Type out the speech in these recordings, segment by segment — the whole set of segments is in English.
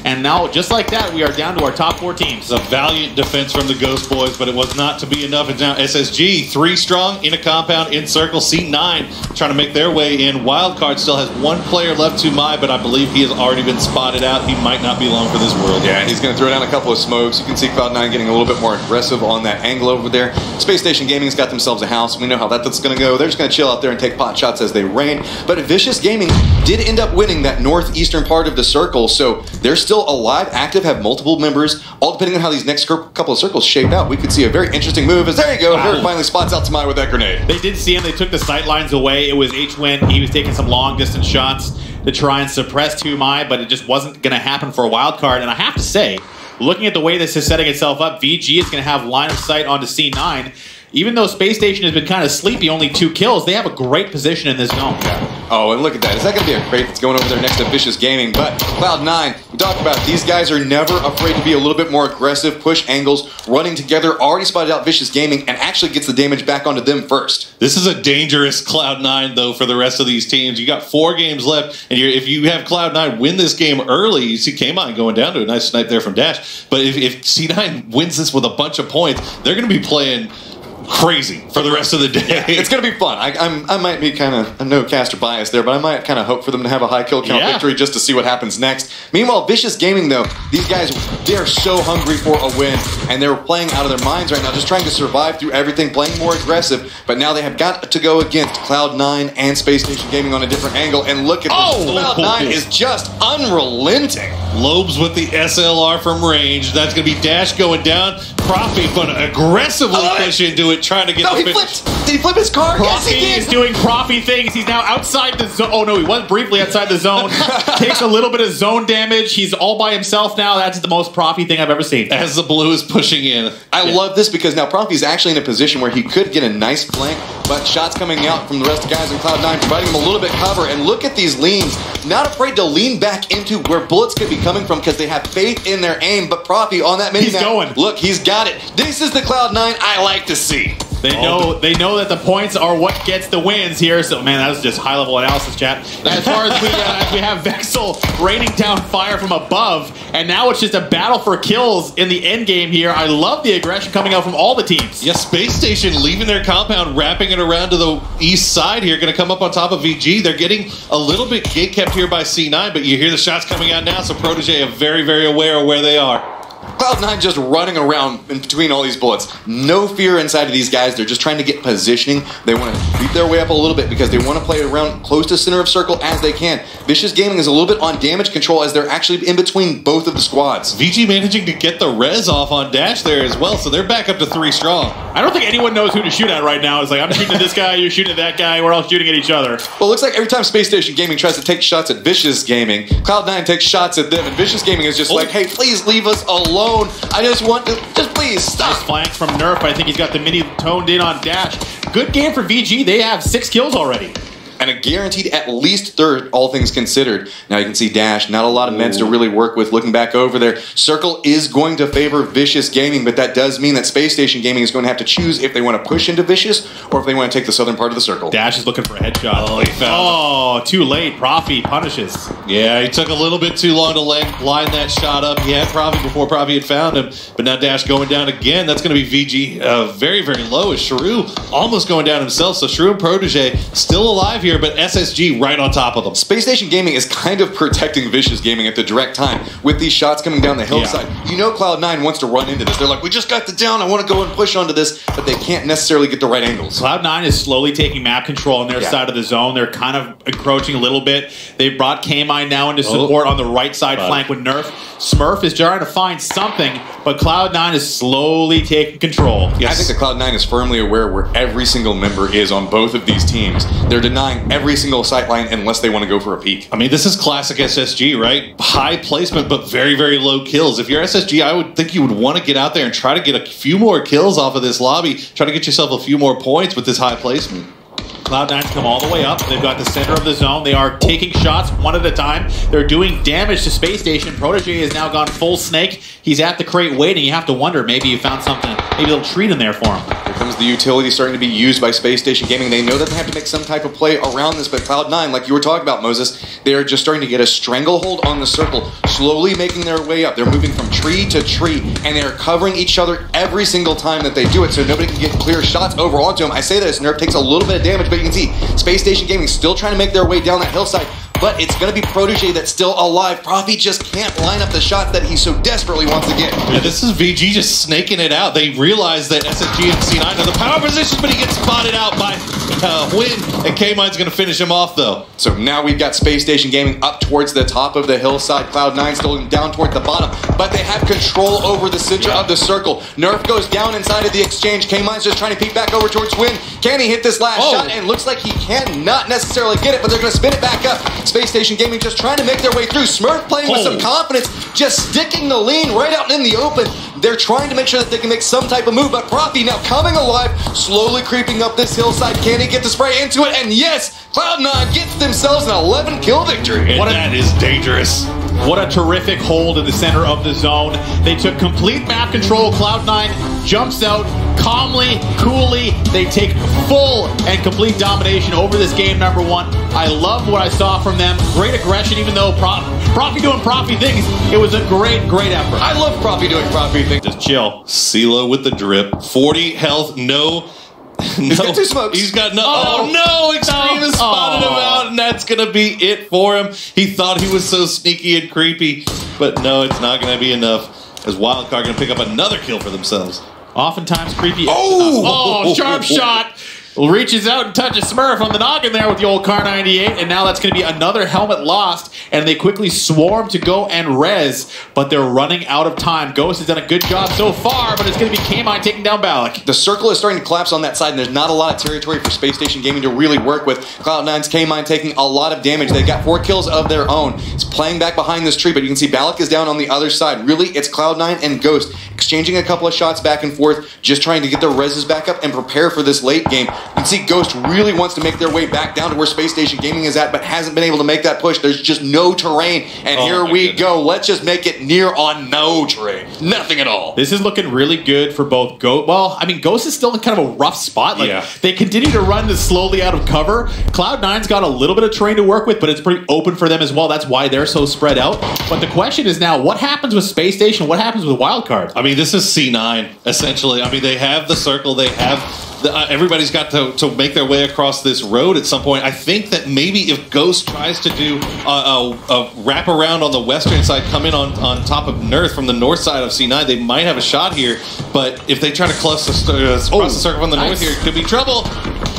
And now, just like that, we are down to our top 4 teams. It's a valiant defense from the Ghost Boys, but it was not to be enough. It's now SSG, 3 strong, in a compound, in circle. C9 trying to make their way in. Wildcard still has 1 player left to Mai, but I believe he has already been spotted out. He might not be long for this world. Yeah, and he's going to throw down a couple of smokes. You can see Cloud9 getting a little bit more aggressive on that angle over there. Space Station Gaming's got themselves a house. We know how that's going to go. They're just going to chill out there and take pot shots as they rain. But Vicious Gaming did end up winning that northeastern part of the circle, so they're still alive, active, have multiple members, all depending on how these next couple of circles shape out. We could see a very interesting move as there you go, Herc finally spots out Tamai with that grenade. They did see him, they took the sight lines away. It was H-Win, he was taking some long distance shots to try and suppress Tumai, but it just wasn't going to happen for a wild card. And I have to say, looking at the way this is setting itself up, VG is going to have line of sight onto C9. Even though Space Station has been kind of sleepy, only 2 kills, they have a great position in this zone. Oh, and look at that. Is that going to be a crate that's going over there next to Vicious Gaming? But Cloud9, we talked about it. These guys are never afraid to be a little bit more aggressive, push angles, running together, already spotted out Vicious Gaming, and actually gets the damage back onto them first. This is a dangerous Cloud9, though, for the rest of these teams. You got 4 games left, and if you have Cloud9 win this game early, you see K-Mine going down to a nice snipe there from Dash. But if C9 wins this with a bunch of points, they're going to be playing crazy for the rest of the day. Yeah, it's going to be fun. I might be kind of, no caster bias there, but I might kind of hope for them to have a high kill count victory just to see what happens next. Meanwhile, Vicious Gaming, though, these guys, they are so hungry for a win, and they're playing out of their minds right now, just trying to survive through everything, playing more aggressive, but now they have got to go against Cloud9 and Space Station Gaming on a different angle, and look at this. Cloud9 is just unrelenting. Lobes with the SLR from range. That's going to be Dash going down. Profi going to aggressively push into it, trying to get the finish. Did he flip his car? Yes, he did. Is doing Profi things. He's now outside the zone. Oh, no, he was briefly outside the zone. Takes a little bit of zone damage. He's all by himself now. That's the most Profi thing I've ever seen. As the blue is pushing in. I love this because now Profi's actually in a position where he could get a nice flank, but shots coming out from the rest of the guys in Cloud9 providing him a little bit cover. And look at these leans. Not afraid to lean back into where bullets could be coming from because they have faith in their aim. But Profi on that mini he's going. Look, he's got it. This is the Cloud9 I like to see. They know that the points are what gets the wins here. So, man, that was just high-level analysis, chat. As far as we have Vexel raining down fire from above, and now it's just a battle for kills in the end game here. I love the aggression coming out from all the teams. Yeah, Space Station leaving their compound, wrapping it around to the east side here, going to come up on top of VG. They're getting a little bit gate-kept here by C9, but you hear the shots coming out now, so Protege are very, very aware of where they are. Cloud9 just running around in between all these bullets. No fear inside of these guys. They're just trying to get positioning. They want to creep their way up a little bit because they want to play around close to center of circle as they can. Vicious Gaming is a little bit on damage control as they're actually in between both of the squads. VG managing to get the res off on Dash there as well, so they're back up to 3 strong. I don't think anyone knows who to shoot at right now. It's like, I'm shooting at this guy, you're shooting at that guy, we're all shooting at each other. Well, it looks like every time Space Station Gaming tries to take shots at Vicious Gaming, Cloud9 takes shots at them, and Vicious Gaming is just like, hey, please leave us alone. I just want to, just please stop. Nice flank from Nerf. I think he's got the mini toned in on Dash. Good game for VG. They have 6 kills already. And a guaranteed at least third, all things considered. Now you can see Dash, not a lot of meds to really work with. Looking back over there, Circle is going to favor Vicious Gaming, but that does mean that Space Station Gaming is going to have to choose if they want to push into Vicious or if they want to take the southern part of the circle. Dash is looking for a headshot. Oh, he found Oh, too late. Profi punishes. Yeah, he took a little bit too long to line that shot up. He had Profi before Profi had found him, but now Dash going down again. That's going to be VG very, very low as Shrew almost going down himself. So Shrew and Protege still alive here, but SSG right on top of them. Space Station Gaming is kind of protecting Vicious Gaming at the direct time with these shots coming down the hillside. Yeah. You know Cloud9 wants to run into this. They're like, we just got the down, I want to go and push onto this, but they can't necessarily get the right angles. Cloud9 is slowly taking map control on their side of the zone. They're kind of encroaching a little bit. They've brought K-Mine now into support on the right side flank with Nerf. Smurf is trying to find something, but Cloud9 is slowly taking control. Yes. I think the Cloud9 is firmly aware where every single member is on both of these teams. They're denying every single sightline unless they want to go for a peek. I mean, this is classic SSG, right? High placement, but very, very low kills. If you're SSG, I would think you would want to get out there and try to get a few more kills off of this lobby, try to get yourself a few more points with this high placement. Cloud9's come all the way up. They've got the center of the zone. They are taking shots one at a time. They're doing damage to Space Station. Protege has now gone full snake. He's at the crate waiting. You have to wonder, maybe you found something, maybe a little treat in there for him. comes the utility starting to be used by Space Station Gaming. They know that they have to make some type of play around this, but Cloud9, like you were talking about, Moses, they're just starting to get a stranglehold on the circle, slowly making their way up. They're moving from tree to tree, and they're covering each other every single time that they do it, so nobody can get clear shots over onto them. I say that as Nerf takes a little bit of damage, but you can see Space Station Gaming still trying to make their way down that hillside, but it's going to be Protege that's still alive. Profi just can't line up the shots that he so desperately wants to get. Yeah, this is VG just snaking it out. They realize that SSG and C9 are the power positions, but he gets spotted out by Win, and K-Mine's going to finish him off, though. So now we've got Space Station Gaming up towards the top of the hillside. Cloud9 still down toward the bottom, but they have control over the center of the circle. Nerf goes down inside of the exchange. K-Mine's just trying to peek back over towards Win. Can he hit this last shot? And looks like he cannot necessarily get it, but they're going to spin it back up. Space Station Gaming just trying to make their way through. Smurf playing with some confidence, just sticking the lean right out in the open. They're trying to make sure that they can make some type of move, but Profi now coming alive, slowly creeping up this hillside. Can he get the spray into it? And yes, Cloud9 gets themselves an 11-kill victory. That is dangerous. What a terrific hold in the center of the zone. They took complete map control. Cloud9 jumps out calmly, coolly. They take full and complete domination over this game number 1. I love what I saw from them. Great aggression, even though Profi doing Profi things. It was a great effort. I love Profi doing Profi things. Just chill. CeeLo with the drip. 40 health, no. He's got 2 smokes. He's got no. Oh, no! Extreme has spotted him out, and that's going to be it for him. He thought he was so sneaky and creepy, but no, it's not going to be enough. As Wildcard going to pick up another kill for themselves. Oftentimes creepy. Oh, sharp shot. Reaches out and touches Smurf on the noggin there with the old Kar 98, and now that's going to be another helmet lost, and they quickly swarm to go and res, but they're running out of time. Ghost has done a good job so far, but it's going to be K-Mine taking down Balak. The circle is starting to collapse on that side, and there's not a lot of territory for Space Station Gaming to really work with. Cloud9's K-Mine taking a lot of damage. They've got 4 kills of their own. It's playing back behind this tree, but you can see Balak is down on the other side. Really, it's Cloud9 and Ghost exchanging a couple of shots back and forth, just trying to get their reses back up and prepare for this late game. You can see Ghost really wants to make their way back down to where Space Station Gaming is at, but hasn't been able to make that push. There's just no terrain, and here we go. Let's just make it near on no terrain. Nothing at all. This is looking really good for both Ghost. Well, I mean, Ghost is still in kind of a rough spot. They continue to run this slowly out of cover. Cloud9's got a little bit of terrain to work with, but it's pretty open for them as well. That's why they're so spread out. But the question is now, what happens with Space Station? What happens with Wildcard? I mean, this is C9, essentially. I mean, they have the circle. They have... everybody's got to make their way across this road at some point. I think that maybe if Ghost tries to do a wrap around on the western side, come in on top of Nerf from the north side of C9, they might have a shot here. But if they try to cross the circle from the north here, it could be trouble.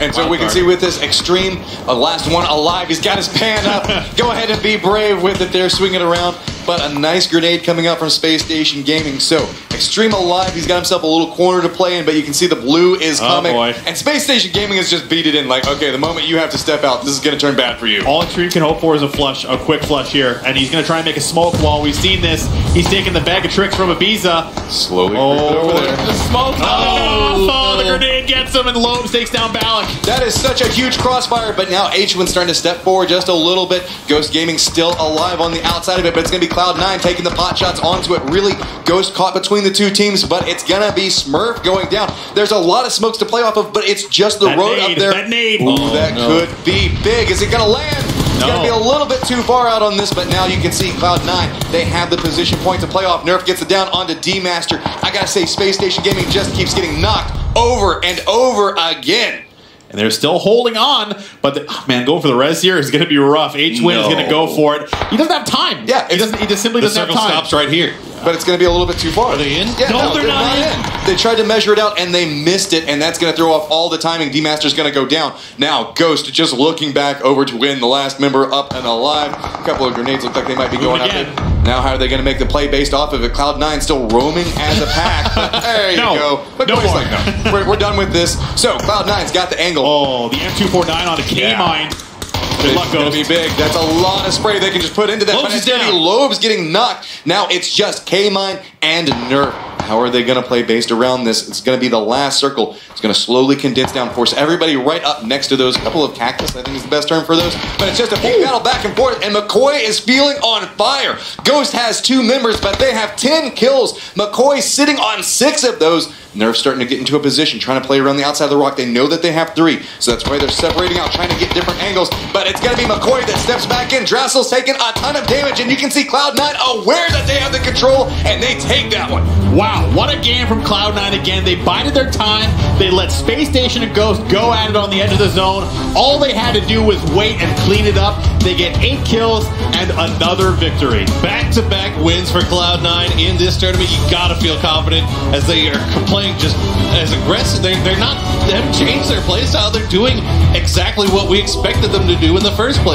And so we can see with this Extreme, last one alive. He's got his pan up. Go ahead and be brave with it there, swing it around. But a nice grenade coming out from Space Station Gaming. So, Extreme alive. He's got himself a little corner to play in, but you can see the blue is coming. And Space Station Gaming has just beat it in. Like, okay, the moment you have to step out, this is going to turn bad for you. All Extreme can hope for is a flush, a quick flush here. And he's going to try and make a smoke wall. We've seen this. He's taking the bag of tricks from Ibiza. Slowly over there. The smoke. Oh, the grenade gets him, and Lobes takes down Balak. That is such a huge crossfire, but now H1's starting to step forward just a little bit. Ghost Gaming still alive on the outside of it, but it's going to be Cloud9 taking the pot shots onto it. Really, Ghost caught between the 2 teams, but it's going to be Smurf going down. There's a lot of smokes to play off of, but it's just the road up there. That nade. Ooh, that could be big. Is it going to land? It's going to be a little bit too far out on this, but now you can see Cloud9. They have the position point to play off. Nerf gets it down onto D-Master. I got to say, Space Station Gaming just keeps getting knocked over and over again. And they're still holding on, but man, going for the res here is going to be rough. H-Win is going to go for it. He doesn't have time. Yeah, he just simply doesn't have time. The circle stops right here. But it's going to be a little bit too far. Are they in? Yeah, no, they're not in. They tried to measure it out, and they missed it, and that's going to throw off all the timing. D-Master's going to go down. Now, Ghost just looking back over to Win, the last member up and alive. A couple of grenades look like they might be going up there. Now, how are they going to make the play based off of it? Cloud9 still roaming as a pack. But there you go. But no more. We're done with this. So, Cloud9's got the angle. Oh, the M249 on the K-Mine. Good luck, Ghost. It's going to be big. That's a lot of spray they can just put into that. Lobes but it's going to be Lobes getting knocked. Now it's just K-Mine and Nerf. How are they going to play based around this? It's going to be the last circle. It's going going to slowly condense down, force everybody right up next to those couple of cactus, I think is the best term for those. But it's just a big battle back and forth, and McCoy is feeling on fire. Ghost has 2 members, but they have 10 kills. McCoy sitting on 6 of those. Nerf's starting to get into a position, trying to play around the outside of the rock. They know that they have 3, so that's why they're separating out, trying to get different angles. But it's going to be McCoy that steps back in. Drassel's taking a ton of damage, and you can see Cloud9 aware that they have the control, and they take that one. Wow, what a game from Cloud9 again. They bided their time. They let Space Station and Ghost go at it on the edge of the zone. All they had to do was wait and clean it up. They get 8 kills and another victory. Back-to-back wins for Cloud9 in this tournament. You gotta feel confident as they are playing just as aggressive. They haven't changed their playstyle. They're doing exactly what we expected them to do in the first place.